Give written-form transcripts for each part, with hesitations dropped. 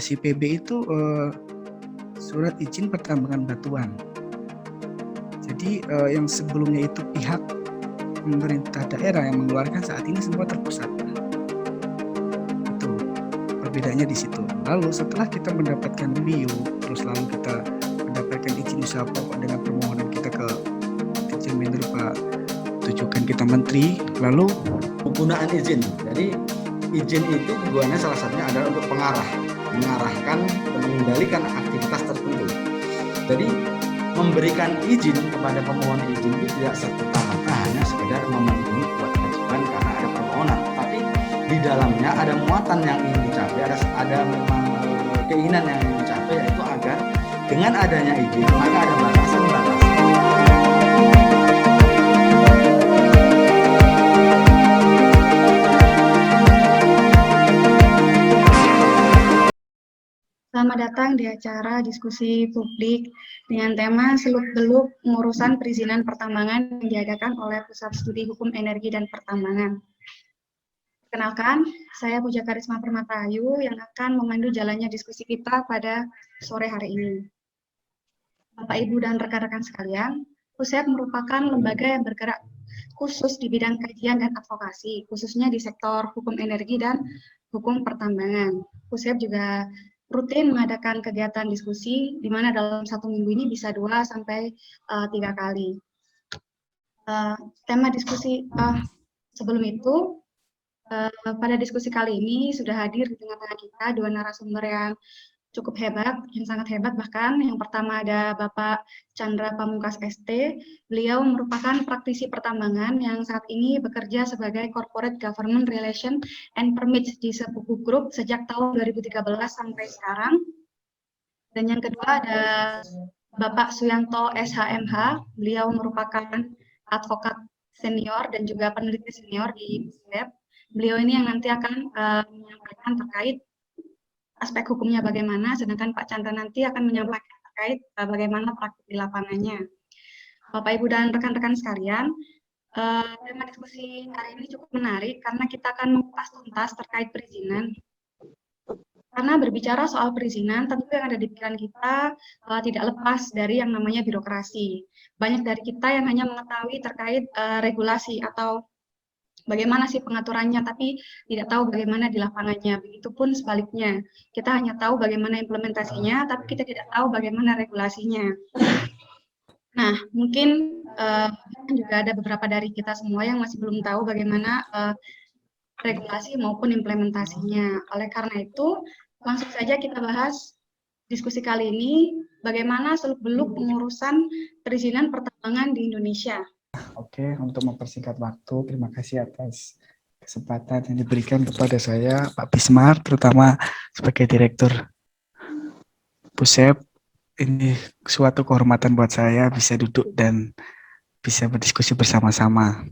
SIPB itu surat izin pertambangan batuan. Jadi yang sebelumnya itu pihak pemerintah daerah yang mengeluarkan, saat ini semua terpusat. Itu perbedaannya di situ. Lalu setelah kita mendapatkan BIU, terus lalu kita mendapatkan izin usaha pokok dengan permohonan kita ke Dirjen Mineral Pak tujukan kita Menteri, lalu penggunaan izin. Jadi izin itu tujuannya salah satunya adalah untuk mengarahkan dan mengendalikan aktivitas tertentu. Jadi memberikan izin kepada pemohon izin itu tidak serta-merta hanya sekedar memenuhi kewajiban karena ada permohonan, tapi di dalamnya ada muatan yang ingin dicapai, ada memang keinginan yang ingin dicapai, yaitu agar dengan adanya izin maka ada batasan-batasan. Selamat datang di acara diskusi publik dengan tema seluk-beluk pengurusan perizinan pertambangan yang diadakan oleh Pusat Studi Hukum Energi dan Pertambangan. Kenalkan, saya Puja Karisma Permata-Ayu yang akan memandu jalannya diskusi kita pada sore hari ini. Bapak, Ibu, dan rekan-rekan sekalian, PUSEP merupakan lembaga yang bergerak khusus di bidang kajian dan advokasi, khususnya di sektor hukum energi dan hukum pertambangan. PUSEP juga rutin mengadakan kegiatan diskusi, di mana dalam satu minggu ini bisa 2 sampai 3 kali. Tema diskusi sebelum itu, pada diskusi kali ini sudah hadir di tengah-tengah kita 2 narasumber yang cukup hebat, yang sangat hebat bahkan. Yang pertama ada Bapak Chandra Pamungkas ST. Beliau merupakan praktisi pertambangan yang saat ini bekerja sebagai Corporate Government Relation and Permits di Sepuku Group sejak tahun 2013 sampai sekarang. Dan yang kedua ada Bapak Suyanto SHMH. Beliau merupakan advokat senior dan juga peneliti senior di PUSEP. Beliau ini yang nanti akan menyampaikan terkait aspek hukumnya bagaimana, sedangkan Pak Chandra nanti akan menyampaikan terkait bagaimana praktik di lapangannya. Bapak, Ibu, dan rekan-rekan sekalian, tema diskusi hari ini cukup menarik karena kita akan mengupas tuntas terkait perizinan. Karena berbicara soal perizinan, tentu yang ada di pikiran kita tidak lepas dari yang namanya birokrasi. Banyak dari kita yang hanya mengetahui terkait regulasi atau bagaimana sih pengaturannya, tapi tidak tahu bagaimana di lapangannya. Begitupun sebaliknya, kita hanya tahu bagaimana implementasinya, tapi kita tidak tahu bagaimana regulasinya. Nah, mungkin juga ada beberapa dari kita semua yang masih belum tahu bagaimana regulasi maupun implementasinya. Oleh karena itu, langsung saja kita bahas diskusi kali ini, bagaimana seluk-beluk pengurusan perizinan pertambangan di Indonesia. Oke, untuk mempersingkat waktu, terima kasih atas kesempatan yang diberikan kepada saya, Pak Bismar, terutama sebagai Direktur PUSEP. Ini suatu kehormatan buat saya bisa duduk dan bisa berdiskusi bersama-sama.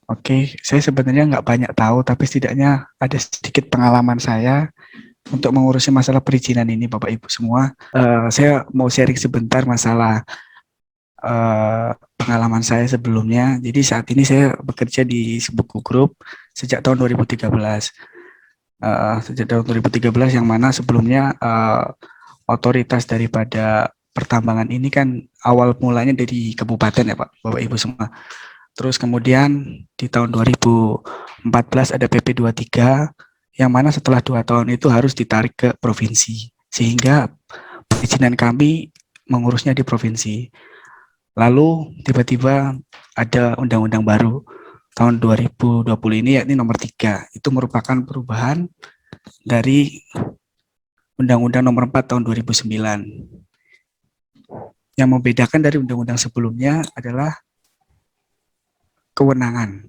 Oke, saya sebenarnya nggak banyak tahu, tapi setidaknya ada sedikit pengalaman saya untuk mengurusi masalah perizinan ini, Bapak Ibu semua. Saya mau sharing sebentar masalah pengalaman saya sebelumnya. Jadi saat ini saya bekerja di Sepuku Group sejak tahun 2013. Sejak tahun 2013 yang mana sebelumnya otoritas daripada pertambangan ini kan awal mulanya dari kabupaten ya Pak, Bapak Ibu semua. Terus kemudian di tahun 2014 ada PP 23 yang mana setelah 2 tahun itu harus ditarik ke provinsi. Sehingga perizinan kami mengurusnya di provinsi. Lalu tiba-tiba ada undang-undang baru tahun 2020 ini, yakni nomor 3. Itu merupakan perubahan dari Undang-Undang nomor 4 tahun 2009. Yang membedakan dari undang-undang sebelumnya adalah kewenangan.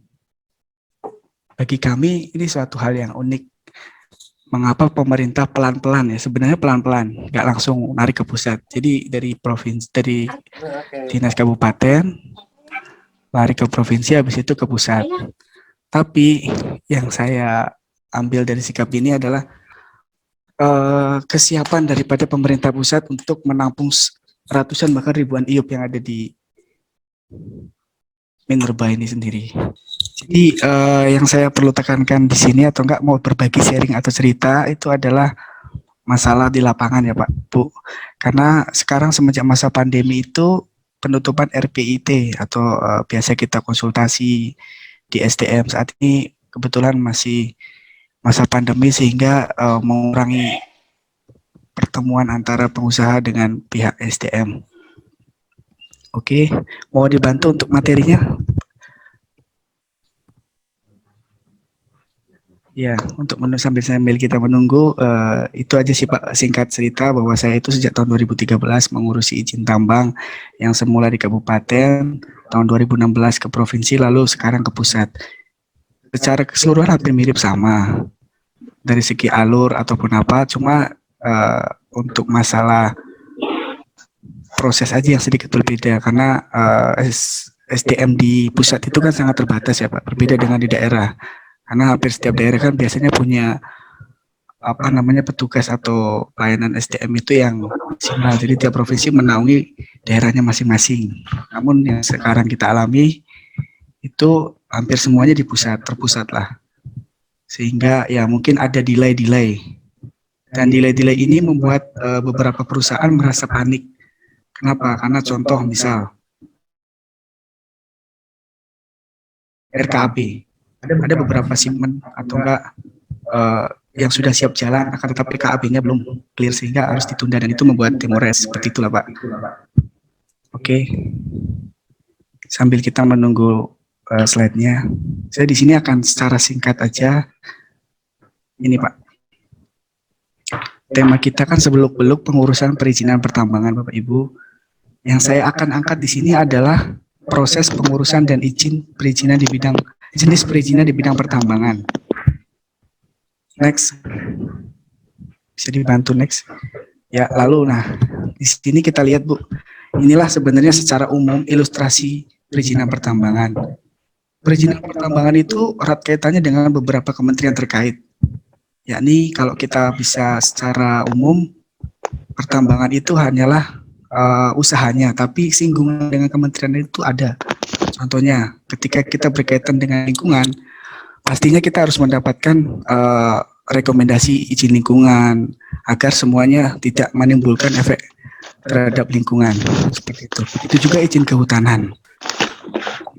Bagi kami ini suatu hal yang unik. Mengapa pemerintah pelan-pelan ya, sebenarnya pelan-pelan, nggak langsung narik ke pusat. Jadi dari provinsi, dari dinas kabupaten, lari ke provinsi, habis itu ke pusat. Tapi yang saya ambil dari sikap ini adalah kesiapan daripada pemerintah pusat untuk menampung ratusan bahkan ribuan IUP yang ada di Minerba ini sendiri. Jadi yang saya perlu tekankan di sini atau enggak mau berbagi sharing atau cerita itu adalah masalah di lapangan ya Pak, Bu. Karena sekarang semenjak masa pandemi itu penutupan RPIT atau biasa kita konsultasi di SDM saat ini kebetulan masih masa pandemi sehingga mengurangi pertemuan antara pengusaha dengan pihak SDM. Oke, mau dibantu untuk materinya? Ya, untuk sambil kita menunggu, itu aja sih Pak, singkat cerita bahwa saya itu sejak tahun 2013 mengurusi izin tambang yang semula di kabupaten, tahun 2016 ke provinsi, lalu sekarang ke pusat. Secara keseluruhan hampir mirip sama, dari segi alur ataupun apa, cuma untuk masalah proses aja yang sedikit berbeda, karena SDM di pusat itu kan sangat terbatas ya Pak, berbeda dengan di daerah. Karena hampir setiap daerah kan biasanya punya petugas atau pelayanan SDM itu yang maksimal. Jadi tiap provinsi menaungi daerahnya masing-masing. Namun yang sekarang kita alami itu hampir semuanya di pusat, terpusat lah. Sehingga ya mungkin ada delay-delay. Dan delay-delay ini membuat beberapa perusahaan merasa panik. Kenapa? Karena contoh misal RKAB. Ada beberapa shipment atau enggak yang sudah siap jalan, akan tetapi KAB-nya belum clear sehingga harus ditunda dan itu membuat demores seperti itulah Pak. Oke, sambil kita menunggu slide-nya, saya di sini akan secara singkat aja. Ini Pak, tema kita kan sebeluk-beluk pengurusan perizinan pertambangan Bapak Ibu. Yang saya akan angkat di sini adalah proses pengurusan dan izin perizinan di bidang jenis perizinan di bidang pertambangan. Next, bisa dibantu next. Ya, lalu di sini kita lihat Bu, inilah sebenarnya secara umum ilustrasi perizinan pertambangan. Perizinan pertambangan itu erat kaitannya dengan beberapa kementerian terkait. Yakni kalau kita bisa secara umum, pertambangan itu hanyalah usahanya, tapi singgungan dengan kementerian itu ada. Contohnya, ketika kita berkaitan dengan lingkungan, pastinya kita harus mendapatkan rekomendasi izin lingkungan agar semuanya tidak menimbulkan efek terhadap lingkungan. Seperti itu. Itu juga izin kehutanan.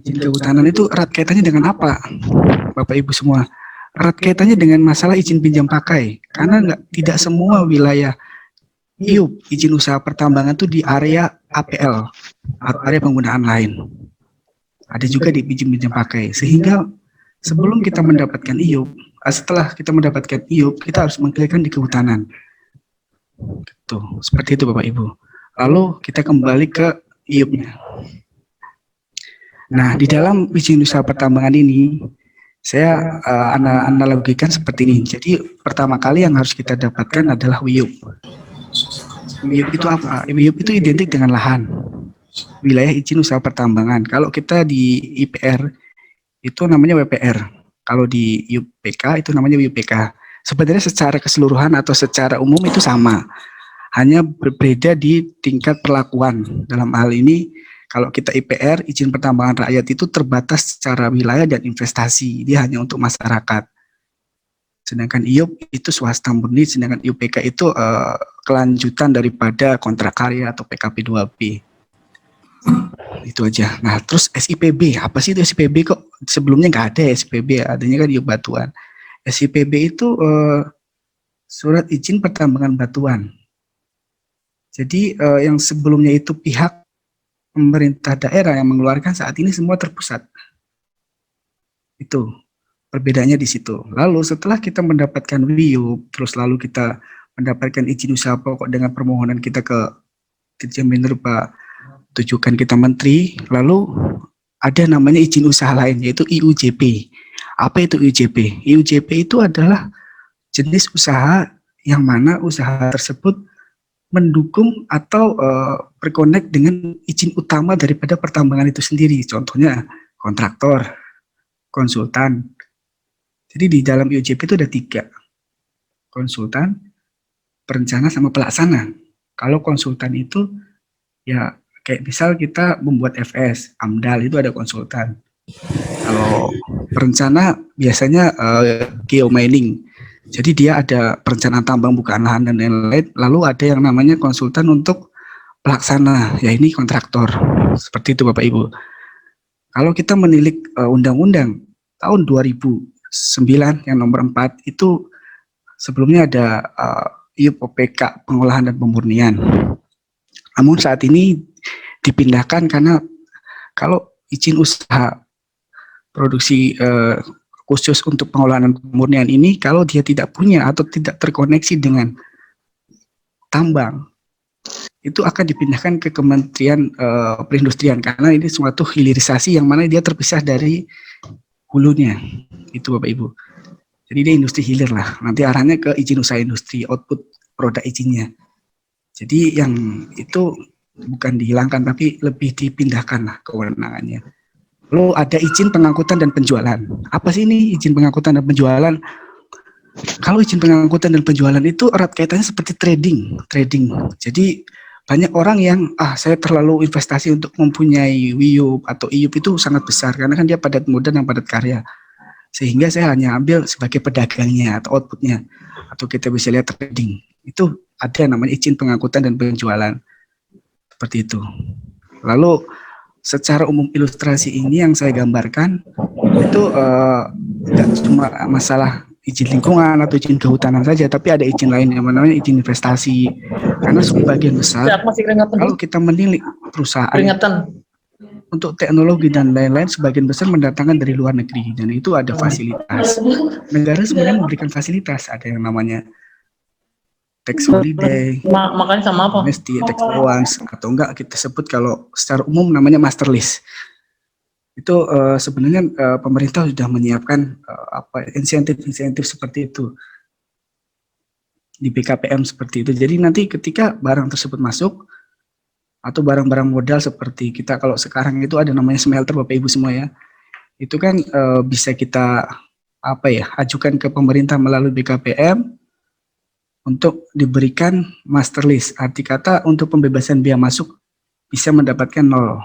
Izin kehutanan itu erat kaitannya dengan apa, Bapak Ibu semua? Erat kaitannya dengan masalah izin pinjam pakai, karena tidak semua wilayah IUP, izin usaha pertambangan itu di area APL, area penggunaan lain. Ada juga di pinjam pakai, sehingga sebelum kita mendapatkan IUP, setelah kita mendapatkan IUP, kita harus mengklikkan di kehutanan. Tuh, seperti itu Bapak Ibu. Lalu kita kembali ke IUP-nya. Nah, di dalam izin usaha pertambangan ini, saya analogikan seperti ini. Jadi pertama kali yang harus kita dapatkan adalah WIUP. WIUP itu apa? WIUP itu identik dengan lahan. Wilayah izin usaha pertambangan. Kalau kita di IPR itu namanya WPR. Kalau di UPK itu namanya WUPK. Sebenarnya secara keseluruhan atau secara umum itu sama. Hanya berbeda di tingkat perlakuan. Dalam hal ini kalau kita IPR, izin pertambangan rakyat itu terbatas secara wilayah dan investasi. Dia hanya untuk masyarakat. Sedangkan IUP itu swasta murni, sedangkan UPK itu kelanjutan daripada kontrak karya atau PKP 2B. Itu aja. Nah, terus SIPB, apa sih itu SIPB? Kok sebelumnya nggak ada SIPB, adanya kan IUP batuan. SIPB itu surat izin pertambangan batuan. Jadi yang sebelumnya itu pihak pemerintah daerah yang mengeluarkan, saat ini semua terpusat. Itu perbedaannya di situ. Lalu setelah kita mendapatkan WIUP, terus lalu kita mendapatkan izin usaha pokok dengan permohonan kita ke Dirjen Minerba, tujukan kita menteri, lalu ada namanya izin usaha lain, yaitu IUJP. Apa itu IUJP? IUJP itu adalah jenis usaha yang mana usaha tersebut mendukung atau berkonek dengan izin utama daripada pertambangan itu sendiri. Contohnya kontraktor, konsultan. Jadi di dalam IUJP itu ada 3. Konsultan, perencana, sama pelaksana. Kalau konsultan itu ya kayak misal kita membuat FS, AMDAL itu ada konsultan. Kalau perencana biasanya geomining. Jadi dia ada perencanaan tambang, bukaan lahan dan lain-lain. Lalu ada yang namanya konsultan untuk pelaksana, ya ini kontraktor. Seperti itu Bapak Ibu. Kalau kita menilik undang-undang tahun 2009 yang nomor 4 itu sebelumnya ada IUP-OPK pengolahan dan pemurnian. Namun saat ini dipindahkan karena kalau izin usaha produksi khusus untuk pengolahan dan pemurnian ini, kalau dia tidak punya atau tidak terkoneksi dengan tambang, itu akan dipindahkan ke Kementerian Perindustrian karena ini suatu hilirisasi yang mana dia terpisah dari hulunya. Itu Bapak Ibu. Jadi dia industri hilir lah. Nanti arahnya ke izin usaha industri, output produk izinnya. Jadi yang itu bukan dihilangkan tapi lebih dipindahkan lah kewenangannya. Lalu ada izin pengangkutan dan penjualan. Apa sih ini izin pengangkutan dan penjualan? Kalau izin pengangkutan dan penjualan itu erat kaitannya seperti trading. Jadi banyak orang yang saya terlalu investasi untuk mempunyai WIUP atau IUP itu sangat besar karena kan dia padat modal dan padat karya. Sehingga saya hanya ambil sebagai pedagangnya atau outputnya. Atau kita bisa lihat trading. Itu ada namanya izin pengangkutan dan penjualan. Seperti itu. Lalu secara umum ilustrasi ini yang saya gambarkan itu tidak cuma masalah izin lingkungan atau izin kehutanan saja, tapi ada izin lain yang namanya izin investasi. Karena sebagian besar kalau kita menilik perusahaan untuk teknologi dan lain-lain, sebagian besar mendatangkan dari luar negeri dan itu ada fasilitas. Negara sebenarnya memberikan fasilitas, ada yang namanya tax holiday, makanya sama apa? amnesty, tax allowance, atau enggak kita sebut kalau secara umum namanya master list. Itu sebenarnya pemerintah sudah menyiapkan insentif seperti itu di BKPM seperti itu. Jadi nanti ketika barang tersebut masuk atau barang-barang modal seperti kita kalau sekarang itu ada namanya smelter Bapak Ibu semua ya, itu kan bisa kita ajukan ke pemerintah melalui BKPM untuk diberikan master list. Arti kata untuk pembebasan biaya masuk bisa mendapatkan 0.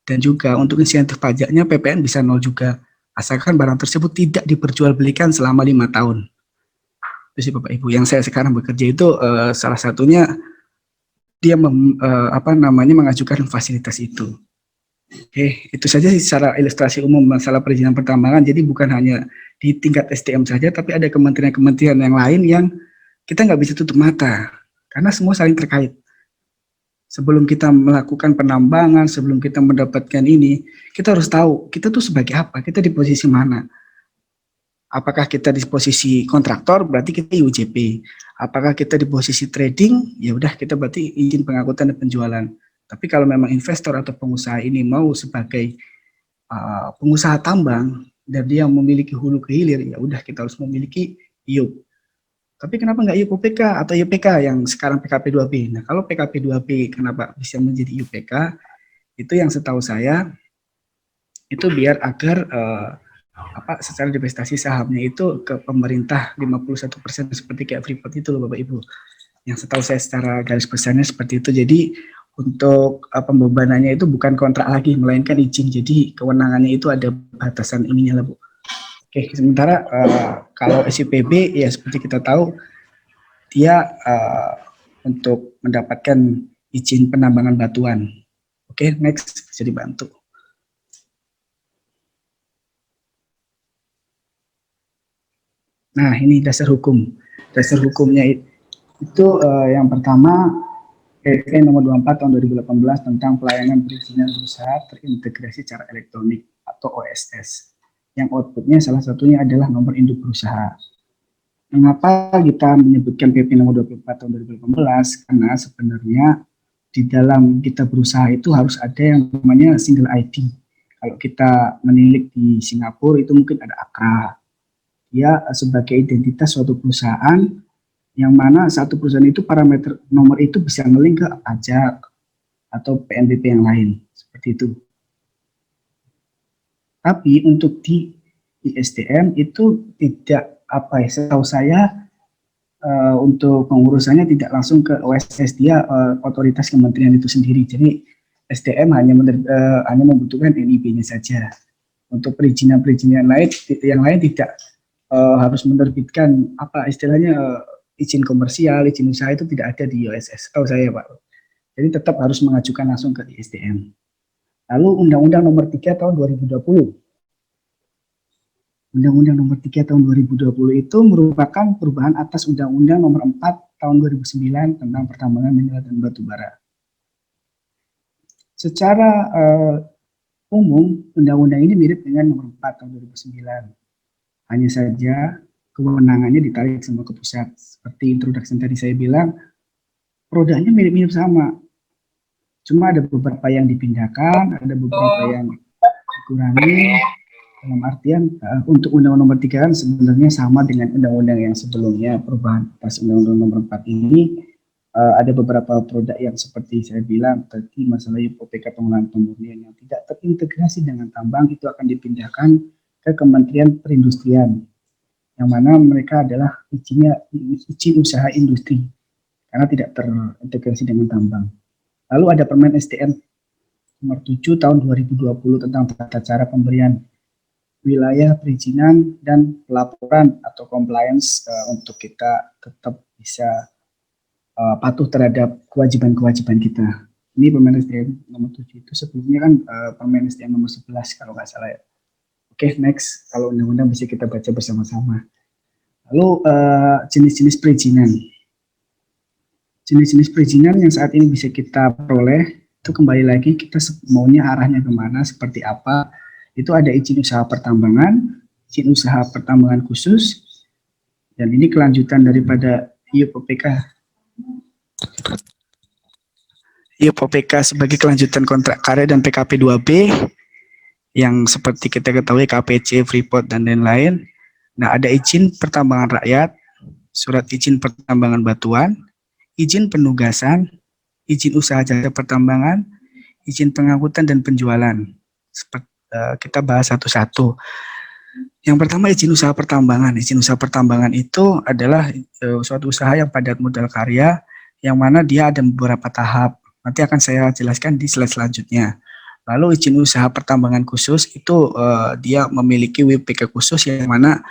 Dan juga untuk insentif pajaknya PPN bisa 0 juga. Asalkan barang tersebut tidak diperjualbelikan selama 5 tahun. Itu sih Bapak Ibu. Yang saya sekarang bekerja itu salah satunya dia mengajukan fasilitas itu. Oke, itu saja secara ilustrasi umum masalah perizinan pertambangan. Jadi bukan hanya di tingkat SDM saja, tapi ada kementerian-kementerian yang lain yang kita nggak bisa tutup mata, karena semua saling terkait. Sebelum kita melakukan penambangan, sebelum kita mendapatkan ini, kita harus tahu, kita tuh sebagai apa, kita di posisi mana. Apakah kita di posisi kontraktor, berarti kita IUJP. Apakah kita di posisi trading, ya udah kita berarti izin pengangkutan dan penjualan. Tapi kalau memang investor atau pengusaha ini mau sebagai pengusaha tambang, dan dia memiliki hulu ke hilir, ya udah kita harus memiliki IUP. Tapi kenapa nggak IUP-OPK atau IUPK yang sekarang PKP 2B? Nah, kalau PKP 2B kenapa bisa menjadi IUPK? Itu yang setahu saya, itu biar agar secara divestasi sahamnya itu ke pemerintah 51% seperti kayak Freeport itu loh Bapak Ibu. Yang setahu saya secara garis besarnya seperti itu. Jadi untuk pembebanannya itu bukan kontrak lagi, melainkan izin. Jadi kewenangannya itu ada batasan ininya lah Bu. Oke, sementara kalau SIPB ya seperti kita tahu dia untuk mendapatkan izin penambangan batuan. Oke, next bisa dibantu. Nah, ini dasar hukum. Dasar hukumnya itu yang pertama PP nomor 24 tahun 2018 tentang pelayanan perizinan usaha terintegrasi secara elektronik atau OSS. Yang outputnya salah satunya adalah nomor induk berusaha. Mengapa kita menyebutkan PP nomor 24 tahun 2018? Karena sebenarnya di dalam kita berusaha itu harus ada yang namanya single ID. Kalau kita menilik di Singapura itu mungkin ada AKRA. Dia sebagai identitas suatu perusahaan yang mana satu perusahaan itu parameter nomor itu bisa nge-link ke pajak atau PNBP yang lain. Seperti itu. Tapi untuk di ISDM itu tidak setahu saya untuk pengurusannya tidak langsung ke OSS, dia otoritas kementerian itu sendiri. Jadi SDM hanya membutuhkan NIB-nya saja. Untuk perizinan yang lain tidak harus menerbitkan apa istilahnya izin komersial, izin usaha itu tidak ada di OSS, tahu saya Pak. Jadi tetap harus mengajukan langsung ke ISDM. Lalu Undang-Undang Nomor 3 Tahun 2020. Undang-Undang Nomor 3 Tahun 2020 itu merupakan perubahan atas Undang-Undang Nomor 4 Tahun 2009 tentang pertambangan mineral dan batu bara. Secara umum, undang-undang ini mirip dengan Nomor 4 Tahun 2009. Hanya saja kewenangannya ditarik semua ke pusat. Seperti introduction tadi saya bilang, produknya mirip-mirip sama. Cuma ada beberapa yang dipindahkan, ada beberapa yang dikurangi. Dalam artian untuk Undang-Undang Nomor 3 kan sebenarnya sama dengan undang-undang yang sebelumnya. Perubahan atas Undang-Undang Nomor 4 ini ada beberapa produk yang seperti saya bilang tadi, masalah UPK pengolahan pemurnian yang tidak terintegrasi dengan tambang itu akan dipindahkan ke Kementerian Perindustrian, yang mana mereka adalah izin usaha industri karena tidak terintegrasi dengan tambang. Lalu ada Permen SDM Nomor 7 Tahun 2020 tentang tata cara pemberian wilayah perizinan dan pelaporan atau compliance untuk kita tetap bisa patuh terhadap kewajiban-kewajiban kita. Ini Permen SDM Nomor 7 itu sebelumnya kan Permen SDM Nomor 11 kalau nggak salah ya. Oke, next. Kalau undang-undang bisa kita baca bersama-sama. Lalu jenis-jenis perizinan. Jenis-jenis perizinan yang saat ini bisa kita peroleh, itu kembali lagi kita maunya arahnya kemana, seperti apa. Itu ada izin usaha pertambangan, izin usaha pertambangan khusus, dan ini kelanjutan daripada IUPK. IUPK sebagai kelanjutan kontrak karya dan PKP 2B, yang seperti kita ketahui KPC, Freeport, dan lain-lain. Nah, ada izin pertambangan rakyat, surat izin pertambangan batuan, izin penugasan, izin usaha jasa pertambangan, izin pengangkutan dan penjualan. Kita bahas satu-satu. Yang pertama izin usaha pertambangan. Izin usaha pertambangan itu adalah suatu usaha yang padat modal karya, yang mana dia ada beberapa tahap. Nanti akan saya jelaskan di slide selanjutnya. Lalu izin usaha pertambangan khusus itu dia memiliki WPK khusus yang mana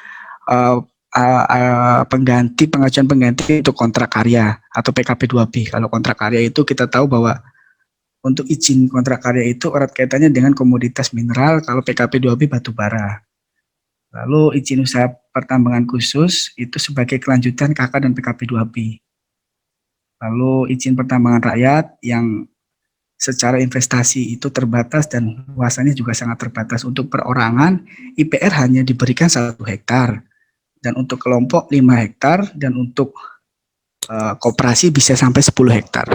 pengajuan pengganti untuk kontrak karya atau PKP 2B. Kalau kontrak karya itu kita tahu bahwa untuk izin kontrak karya itu erat kaitannya dengan komoditas mineral, kalau PKP 2B batu bara. Lalu izin usaha pertambangan khusus itu sebagai kelanjutan KK dan PKP 2B. Lalu izin pertambangan rakyat yang secara investasi itu terbatas dan luasannya juga sangat terbatas. Untuk perorangan, IPR hanya diberikan 1 hektar. Dan untuk kelompok 5 hektar, dan untuk koperasi bisa sampai 10 hektar.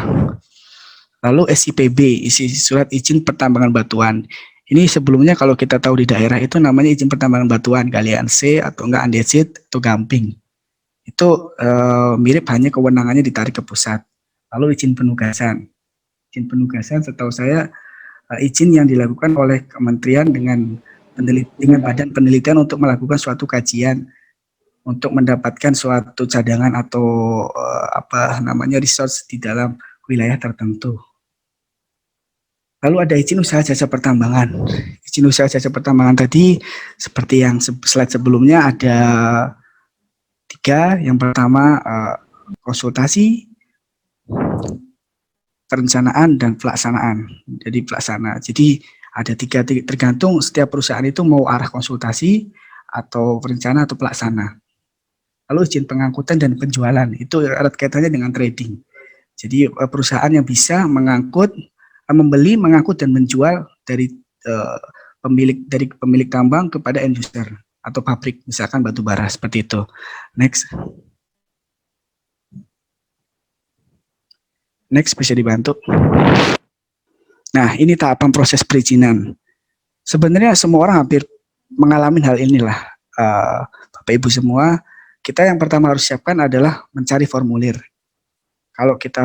Lalu SIPB, isi surat izin pertambangan batuan. Ini sebelumnya kalau kita tahu di daerah itu namanya izin pertambangan batuan, galian C atau enggak andesit atau gamping. Itu mirip, hanya kewenangannya ditarik ke pusat. Lalu izin penugasan. Izin penugasan setahu saya izin yang dilakukan oleh kementerian dengan badan penelitian untuk melakukan suatu kajian untuk mendapatkan suatu cadangan atau resource di dalam wilayah tertentu. Lalu ada izin usaha jasa pertambangan. Izin usaha jasa pertambangan tadi seperti yang slide sebelumnya ada 3. Yang pertama konsultasi, perencanaan, dan pelaksanaan. Jadi pelaksana. Jadi ada 3, tergantung setiap perusahaan itu mau arah konsultasi atau perencana atau pelaksana. Lalu izin pengangkutan dan penjualan itu erat kaitannya dengan trading. Jadi perusahaan yang bisa membeli, mengangkut, dan menjual dari pemilik tambang kepada end user atau pabrik, misalkan batu bara seperti itu. Next bisa dibantu. Nah, ini tahapan proses perizinan. Sebenarnya semua orang hampir mengalami hal inilah, Bapak Ibu semua. Kita yang pertama harus siapkan adalah mencari formulir. Kalau kita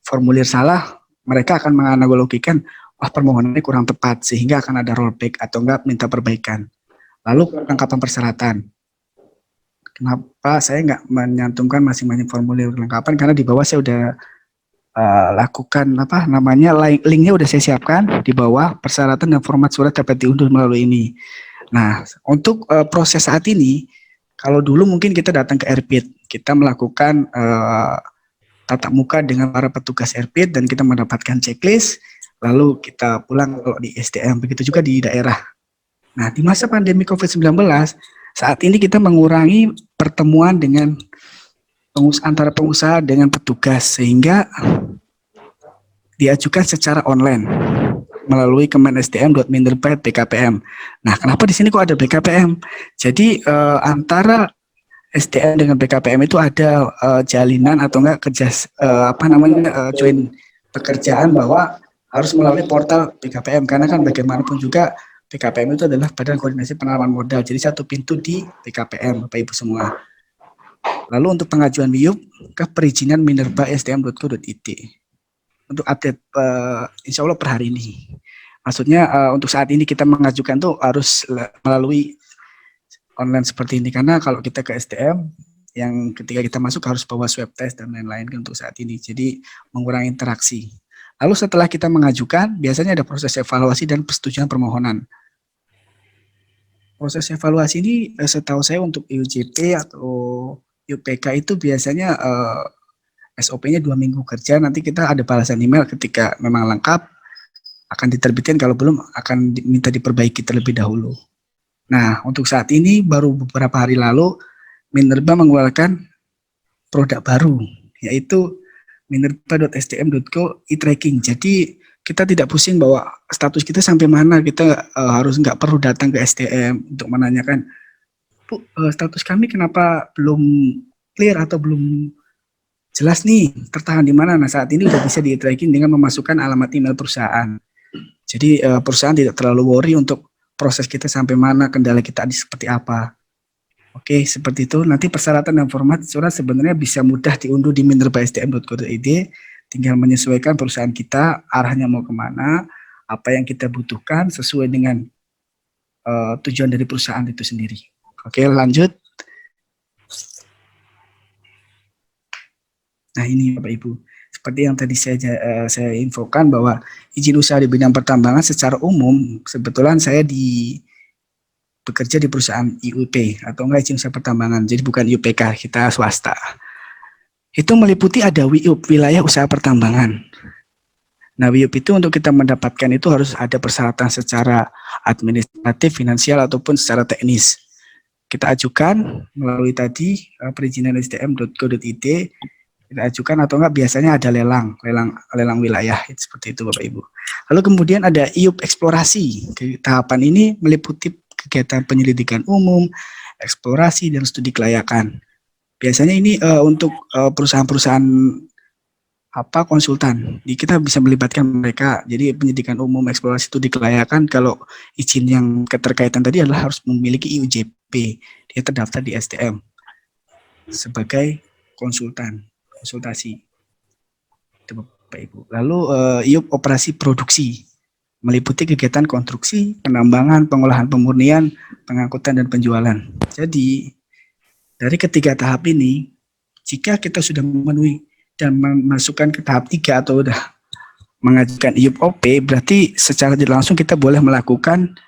formulir salah, mereka akan menganalogikan, wah permohonannya kurang tepat, sehingga akan ada rollback atau enggak minta perbaikan. Lalu kelengkapan persyaratan. Kenapa saya enggak menyantumkan masing-masing formulir kelengkapan? Karena di bawah saya udah lakukan linknya udah saya siapkan di bawah, persyaratan dan format surat dapat diunduh melalui ini. Nah, untuk proses saat ini Kalau dulu mungkin kita datang ke Airpit, kita melakukan tatap muka dengan para petugas Airpit dan kita mendapatkan checklist, lalu kita pulang kalau di SDM, begitu juga di daerah. Nah, di masa pandemi COVID-19, saat ini kita mengurangi pertemuan dengan antara pengusaha dengan petugas, sehingga diajukan secara online melalui kemen.sdm.minerba.bkpm. Nah, kenapa di sini kok ada BKPM? Jadi antara SDM dengan BKPM itu ada jalinan atau enggak join pekerjaan bahwa harus melalui portal BKPM, karena kan bagaimanapun juga BKPM itu adalah Badan Koordinasi Penanaman Modal. Jadi satu pintu di BKPM, Bapak Ibu semua. Lalu untuk pengajuan WIUP ke perizinan minerba.sdm.go.id. Untuk update insya Allah per hari ini. Maksudnya untuk saat ini kita mengajukan tuh harus melalui online seperti ini, karena kalau kita ke SDM yang ketika kita masuk harus bawa swab test dan lain-lain untuk saat ini, jadi mengurangi interaksi. Lalu setelah kita mengajukan, biasanya ada proses evaluasi dan persetujuan permohonan. Proses evaluasi ini setahu saya untuk IUJP atau UPK itu biasanya SOP-nya 2 minggu kerja, nanti kita ada balasan email ketika memang lengkap, akan diterbitkan, kalau belum akan diminta diperbaiki terlebih dahulu. Nah, untuk saat ini baru beberapa hari lalu Minerba mengeluarkan produk baru, yaitu minerba.sdm.go e-tracking. Jadi kita tidak pusing bahwa status kita sampai mana, kita harus nggak perlu datang ke SDM untuk menanyakan, Bu, status kami kenapa belum clear atau belum jelas nih, tertahan di mana. Nah, saat ini sudah bisa di-tracking dengan memasukkan alamat email perusahaan. Jadi perusahaan tidak terlalu worry untuk proses kita sampai mana, kendala kita seperti apa. Oke, seperti itu. Nanti persyaratan dan format surat sebenarnya bisa mudah diunduh di minerba.sdm.go.id. Tinggal menyesuaikan perusahaan kita, arahnya mau kemana, apa yang kita butuhkan sesuai dengan tujuan dari perusahaan itu sendiri. Oke, lanjut. Nah, ini Bapak Ibu, seperti yang tadi saya infokan bahwa izin usaha di bidang pertambangan secara umum, kebetulan saya bekerja di perusahaan IUP atau enggak izin usaha pertambangan, jadi bukan IUPK, kita swasta. Itu meliputi ada WIUP, wilayah usaha pertambangan. Nah, WIUP itu untuk kita mendapatkan itu harus ada persyaratan secara administratif, finansial, ataupun secara teknis. Kita ajukan melalui tadi perizinan sdm.go.id, kita ajukan atau enggak biasanya ada lelang wilayah, seperti itu Bapak Ibu. Lalu kemudian ada IUP eksplorasi. Tahapan ini meliputi kegiatan penyelidikan umum, eksplorasi, dan studi kelayakan. Biasanya ini untuk perusahaan-perusahaan konsultan. Kita bisa melibatkan mereka. Jadi penyelidikan umum, eksplorasi, studi kelayakan, kalau izin yang keterkaitan tadi adalah harus memiliki IUJP. Dia terdaftar di SDM sebagai konsultasi. Itu Bapak Ibu. Lalu IUP operasi produksi meliputi kegiatan konstruksi, penambangan, pengolahan, pemurnian, pengangkutan, dan penjualan. Jadi dari ketiga tahap ini, jika kita sudah memenuhi dan memasukkan ke tahap 3 atau sudah mengajukan IUP OP, berarti secara tidak langsung kita boleh melakukan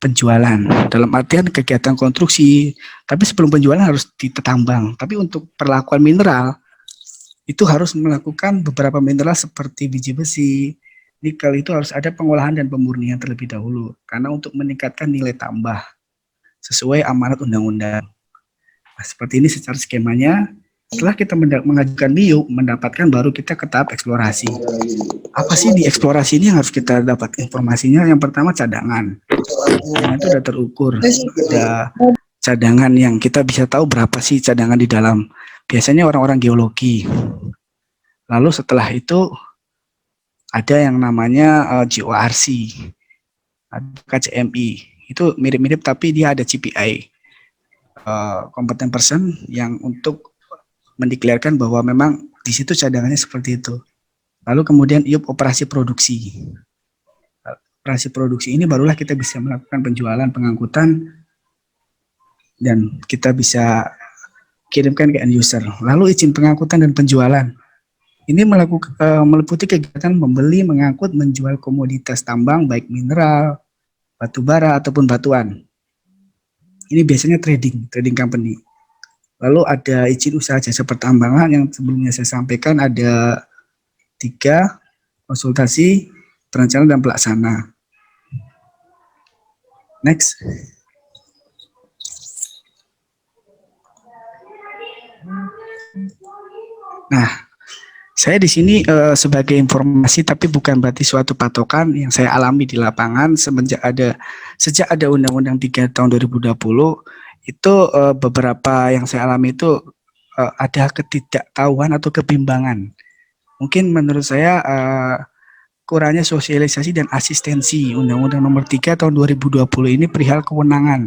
penjualan. Dalam artian kegiatan konstruksi, tapi sebelum penjualan harus ditambang. Tapi untuk perlakuan mineral, itu harus melakukan beberapa mineral seperti biji besi, nikel, itu harus ada pengolahan dan pemurnian terlebih dahulu. Karena untuk meningkatkan nilai tambah sesuai amanat undang-undang. Nah, seperti ini secara skemanya. Setelah kita mengajukan MIUP, mendapatkan, baru kita ke tahap eksplorasi. Apa sih di eksplorasi ini yang harus kita dapat informasinya? Yang pertama cadangan. Cadangan itu sudah terukur. Ada cadangan yang kita bisa tahu berapa sih cadangan di dalam. Biasanya orang-orang geologi. Lalu setelah itu ada yang namanya GORC, ada KCMI. Itu mirip-mirip tapi dia ada CPI. Competent person yang untuk mendeklarasikan bahwa memang di situ cadangannya seperti itu. Lalu kemudian IUP operasi produksi. Operasi produksi ini barulah kita bisa melakukan penjualan, pengangkutan, dan kita bisa kirimkan ke end user. Lalu izin pengangkutan dan penjualan. Ini meliputi kegiatan membeli, mengangkut, menjual komoditas tambang, baik mineral, batu bara, ataupun batuan. Ini biasanya trading company. Lalu ada izin usaha jasa pertambangan yang sebelumnya saya sampaikan ada 3, konsultasi, perencanaan, dan pelaksana. Next. Nah, saya di sini sebagai informasi, tapi bukan berarti suatu patokan yang saya alami di lapangan sejak ada Undang-Undang 3 tahun 2020 itu beberapa yang saya alami itu ada ketidaktahuan atau kebimbangan. Mungkin menurut saya kurangnya sosialisasi dan asistensi Undang-Undang Nomor 3 tahun 2020 ini perihal kewenangan.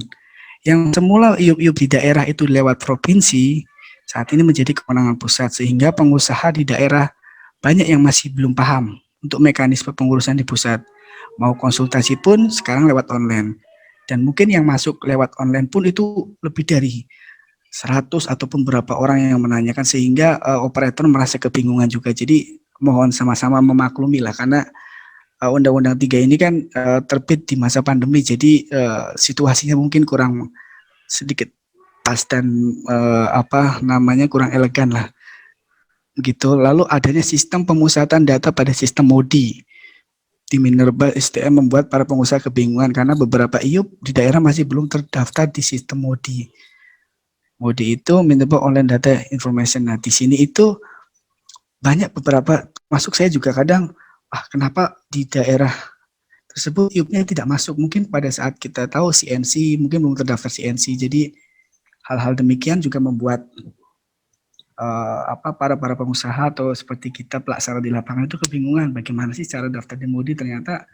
Yang semula IUP-IUP di daerah itu lewat provinsi, saat ini menjadi kewenangan pusat, sehingga pengusaha di daerah banyak yang masih belum paham untuk mekanisme pengurusan di pusat. Mau konsultasi pun sekarang lewat online. Dan mungkin yang masuk lewat online pun itu lebih dari 100 ataupun berapa orang yang menanyakan, sehingga operator merasa kebingungan juga. Jadi mohon sama-sama memaklumi lah, karena Undang-Undang 3 ini kan terbit di masa pandemi, jadi situasinya mungkin kurang sedikit pas dan kurang elegan lah. Begitu. Lalu adanya sistem pemusatan data pada sistem MODI di Minerba SDM membuat para pengusaha kebingungan karena beberapa IUP di daerah masih belum terdaftar di sistem MODI. MODI itu Minerba Online Data Information. Nah, di sini itu banyak beberapa, masuk saya juga kadang, kenapa di daerah tersebut IUP-nya tidak masuk? Mungkin pada saat kita tahu CNC, mungkin belum terdaftar CNC. Jadi hal-hal demikian juga membuat para pengusaha atau seperti kita pelaksana di lapangan itu kebingungan bagaimana sih cara daftar di MODI, ternyata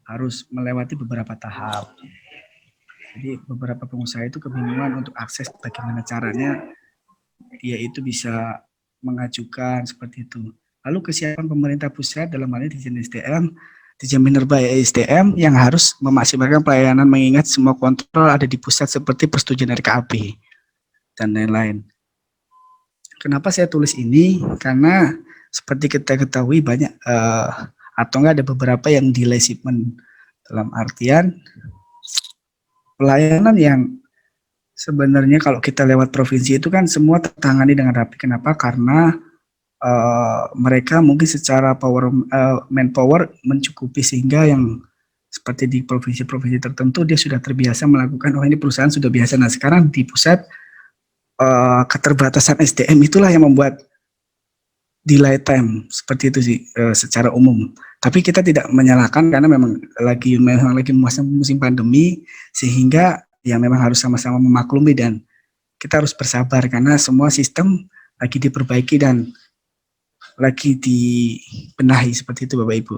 harus melewati beberapa tahap. Jadi beberapa pengusaha itu kebingungan untuk akses bagaimana caranya dia itu bisa mengajukan seperti itu. Lalu kesiapan pemerintah pusat dalam hal ini Dijen SDM, Dijen Minerba SDM yang harus memaksimalkan pelayanan mengingat semua kontrol ada di pusat seperti persetujuan RKAP dan lain-lain. Kenapa saya tulis ini? Karena seperti kita ketahui banyak atau enggak ada beberapa yang delay shipment, dalam artian pelayanan yang sebenarnya kalau kita lewat provinsi itu kan semua tertangani dengan rapi. Kenapa? Karena mereka mungkin secara manpower mencukupi, sehingga yang seperti di provinsi-provinsi tertentu dia sudah terbiasa melakukan, ini perusahaan sudah biasa. Nah, sekarang di pusat keterbatasan SDM itulah yang membuat delay time seperti itu sih secara umum. Tapi kita tidak menyalahkan karena memang lagi musim pandemi, sehingga ya memang harus sama-sama memaklumi dan kita harus bersabar karena semua sistem lagi diperbaiki dan lagi dibenahi seperti itu Bapak Ibu.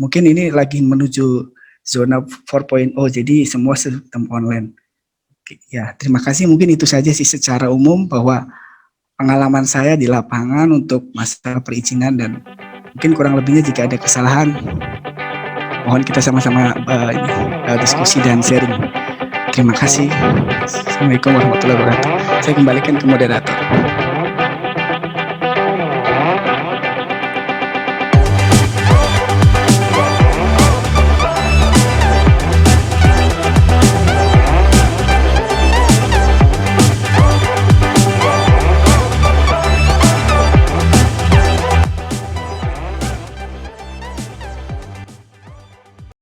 Mungkin ini lagi menuju zona 4.0, jadi semua sistem online. Ya, terima kasih. Mungkin itu saja sih secara umum bahwa pengalaman saya di lapangan untuk masalah perizinan, dan mungkin kurang lebihnya jika ada kesalahan mohon kita sama-sama diskusi dan sharing. Terima kasih. Assalamualaikum warahmatullahi wabarakatuh. Saya kembalikan ke moderator.